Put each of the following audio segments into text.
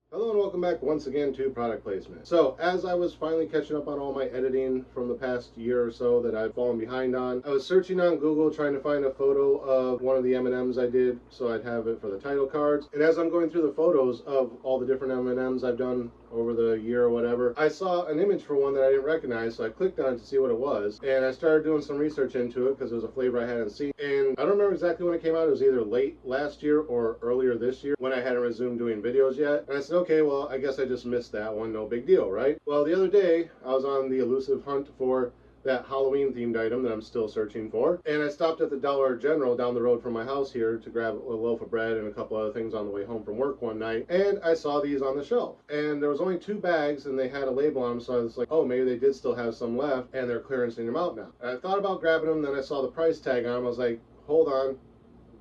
Hello and welcome back once again to product placement. So as I was finally catching up on all my editing from the past year or so that I've fallen behind on, I was searching on Google trying to find a photo of one of the M&Ms I did so I'd have it for the title cards. And as I'm going through the photos of all the different M&Ms I've done over the year or whatever, I saw an image for one that I didn't recognize, so I clicked on it to see what it was, and I started doing some research into it because it was a flavor I hadn't seen. And I don't remember exactly when it came out. It was either late last year or earlier this year when I hadn't resumed doing videos yet. And I said, okay, well, I guess I just missed that one, no big deal, right? Well, the other day I was on the elusive hunt for that Halloween themed item that I'm still searching for. And I stopped at the Dollar General down the road from my house here to grab a loaf of bread and a couple other things on the way home from work one night. And I saw these on the shelf. And there was only 2 bags and they had a label on them. So I was like, oh, maybe they did still have some left and they're clearancing them out now. And I thought about grabbing them. Then I saw the price tag on them. I was like, hold on.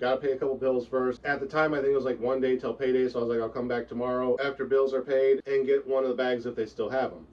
Gotta pay a couple bills first. At the time, I think it was like one day till payday. So I was like, I'll come back tomorrow after bills are paid and get one of the bags if they still have them.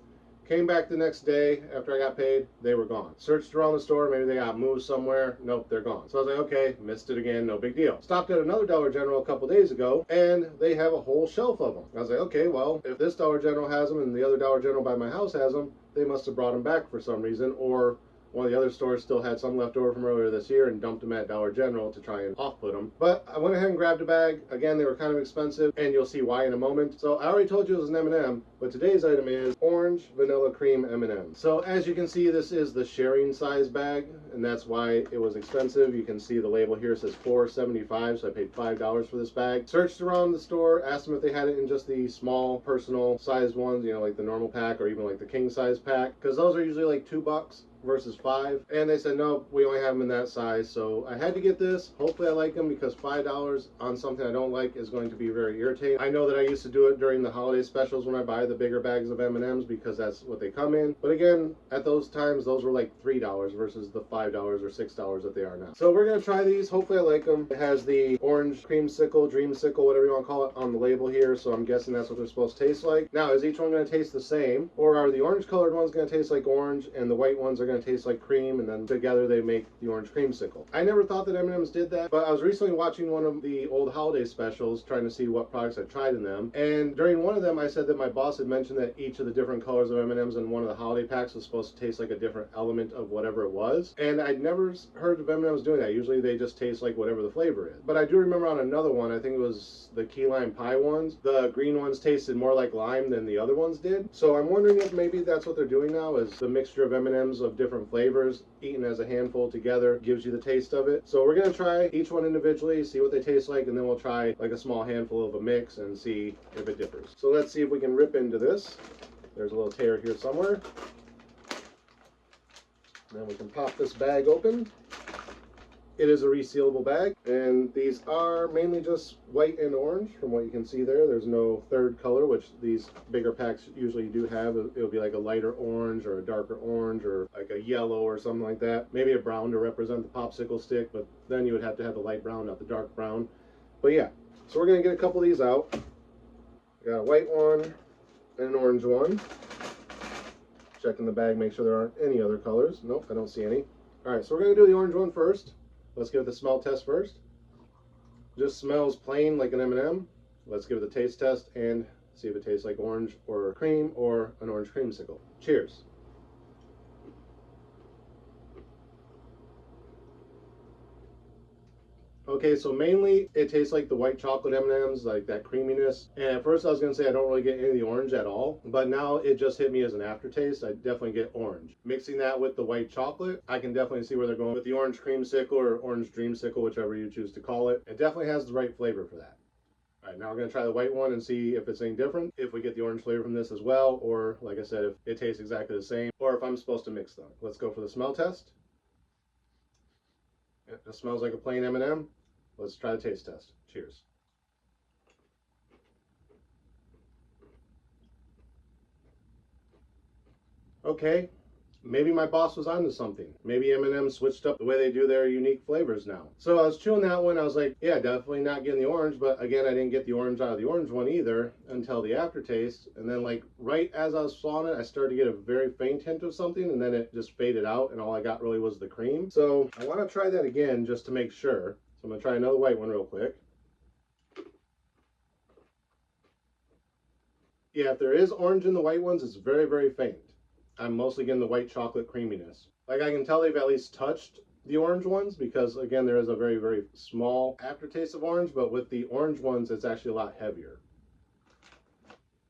Came back the next day after I got paid, they were gone. Searched around the store, maybe they got moved somewhere. Nope, they're gone. So I was like, okay, missed it again, no big deal. Stopped at another Dollar General a couple days ago, and they have a whole shelf of them. I was like, okay, well, if this Dollar General has them and the other Dollar General by my house has them, they must have brought them back for some reason, or one of the other stores still had some left over from earlier this year and dumped them at Dollar General to try and off-put them. But I went ahead and grabbed a bag. Again, they were kind of expensive, and you'll see why in a moment. So I already told you it was an M&M, but today's item is Orange Vanilla Cream M&M. So as you can see, this is the sharing size bag, and that's why it was expensive. You can see the label here says $4.75, so I paid $5 for this bag. Searched around the store, asked them if they had it in just the small personal sized ones, you know, like the normal pack or even like the king size pack, because those are usually like $2 versus $5, and they said no, we only have them in that size. So I had to get this. Hopefully I like them, because $5 on something I don't like is going to be very irritating. I know that I used to do it during the holiday specials when I buy the bigger bags of M&Ms because that's what they come in, but again, at those times those were like $3 versus the $5 or $6 that they are now. So we're gonna try these. Hopefully I like them. It has the orange creamsicle, dreamsicle, whatever you want to call it, on the label here, so I'm guessing that's what they're supposed to taste like. Now, is each one going to taste the same, or are the orange colored ones going to taste like orange and the white ones are going to taste like cream, and then together they make the orange creamsicle? I never thought that M&Ms did that, but I was recently watching one of the old holiday specials trying to see what products I tried in them, and during one of them I said that my boss had mentioned that each of the different colors of M&Ms in one of the holiday packs was supposed to taste like a different element of whatever it was, and I'd never heard of M&Ms doing that. Usually they just taste like whatever the flavor is. But I do remember on another one, I think it was the key lime pie ones, the green ones tasted more like lime than the other ones did. So I'm wondering if maybe that's what they're doing now, is the mixture of M&Ms of different flavors eaten as a handful together gives you the taste of it. So we're gonna try each one individually, see what they taste like, and then we'll try like a small handful of a mix and see if it differs. So let's see if we can rip into this. There's a little tear here somewhere. Then we can pop this bag open. It is a resealable bag, and these are mainly just white and orange from what you can see there. There's no third color, which these bigger packs usually do have. It'll be like a lighter orange or a darker orange or like a yellow or something like that. Maybe a brown to represent the popsicle stick, but then you would have to have the light brown, not the dark brown. But yeah, so we're gonna get a couple of these out. I got a white one and an orange one. Checking the bag, make sure there aren't any other colors. Nope, I don't see any. All right, so we're gonna do the orange one first. Let's give it the smell test first. Just smells plain like an M&M. Let's give it the taste test and see if it tastes like orange or cream or an orange creamsicle. Cheers. Okay, so mainly it tastes like the white chocolate M&Ms, like that creaminess. And at first I was gonna say I don't really get any of the orange at all, but now it just hit me as an aftertaste. I definitely get orange. Mixing that with the white chocolate, I can definitely see where they're going with the orange creamsicle or orange dreamsicle, whichever you choose to call it. It definitely has the right flavor for that. All right, now we're gonna try the white one and see if it's any different, if we get the orange flavor from this as well, or like I said, if it tastes exactly the same, or if I'm supposed to mix them. Let's go for the smell test. It just smells like a plain M&M. Let's try the taste test. Cheers. Okay, maybe my boss was onto something. Maybe M&M switched up the way they do their unique flavors now. So I was chewing that one. I was like, yeah, definitely not getting the orange. But again, I didn't get the orange out of the orange one either until the aftertaste. And then like right as I was swallowing it, I started to get a very faint hint of something, and then it just faded out, and all I got really was the cream. So I want to try that again just to make sure. So I'm gonna try another white one real quick. Yeah, if there is orange in the white ones, it's very, very faint. I'm mostly getting the white chocolate creaminess. Like, I can tell they've at least touched the orange ones because, again, there is a very, very small aftertaste of orange, but with the orange ones, it's actually a lot heavier.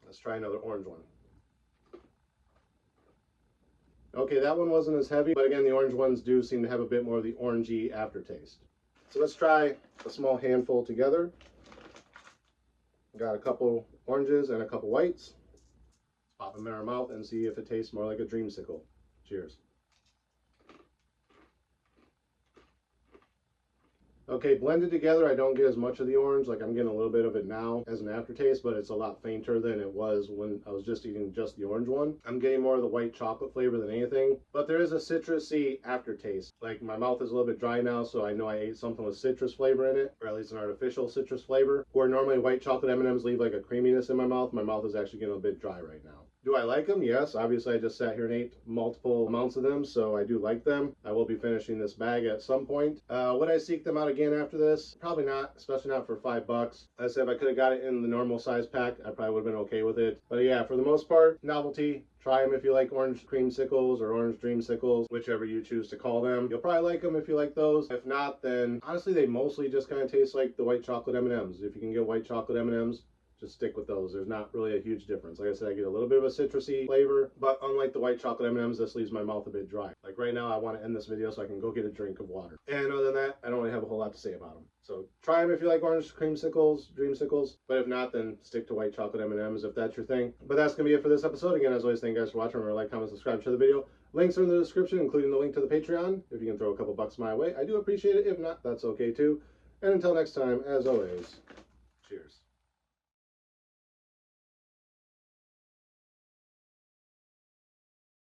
Let's try another orange one. Okay, that one wasn't as heavy, but again, the orange ones do seem to have a bit more of the orangey aftertaste. So let's try a small handful together. Got a couple oranges and a couple whites. Pop them in our mouth and see if it tastes more like a dreamsicle. Cheers. Okay, blended together, I don't get as much of the orange. Like, I'm getting a little bit of it now as an aftertaste, but it's a lot fainter than it was when I was just eating just the orange one. I'm getting more of the white chocolate flavor than anything, but there is a citrusy aftertaste. Like, my mouth is a little bit dry now, so I know I ate something with citrus flavor in it, or at least an artificial citrus flavor. Where normally white chocolate M&Ms leave like a creaminess in my mouth is actually getting a bit dry right now. Do I like them? Yes. Obviously, I just sat here and ate multiple amounts of them, so I do like them. I will be finishing this bag at some point. Would I seek them out again after this? Probably not, especially not for $5. As I said, if I could have got it in the normal size pack, I probably would have been okay with it. But yeah, for the most part, novelty. Try them if you like orange creamsicles or orange dreamsicles, whichever you choose to call them. You'll probably like them if you like those. If not, then honestly, they mostly just kind of taste like the white chocolate M&Ms. If you can get white chocolate M&Ms, just stick with those. There's not really a huge difference. Like I said, I get a little bit of a citrusy flavor, but unlike the white chocolate M&Ms, this leaves my mouth a bit dry. Like right now, I want to end this video so I can go get a drink of water. And other than that, I don't really have a whole lot to say about them. So try them if you like orange creamsicles, dreamsicles, but if not, then stick to white chocolate M&Ms if that's your thing. But that's going to be it for this episode. Again, as always, thank you guys for watching. Remember to like, comment, subscribe, share the video. Links are in the description, including the link to the Patreon. If you can throw a couple bucks my way, I do appreciate it. If not, that's okay too. And until next time, as always, cheers.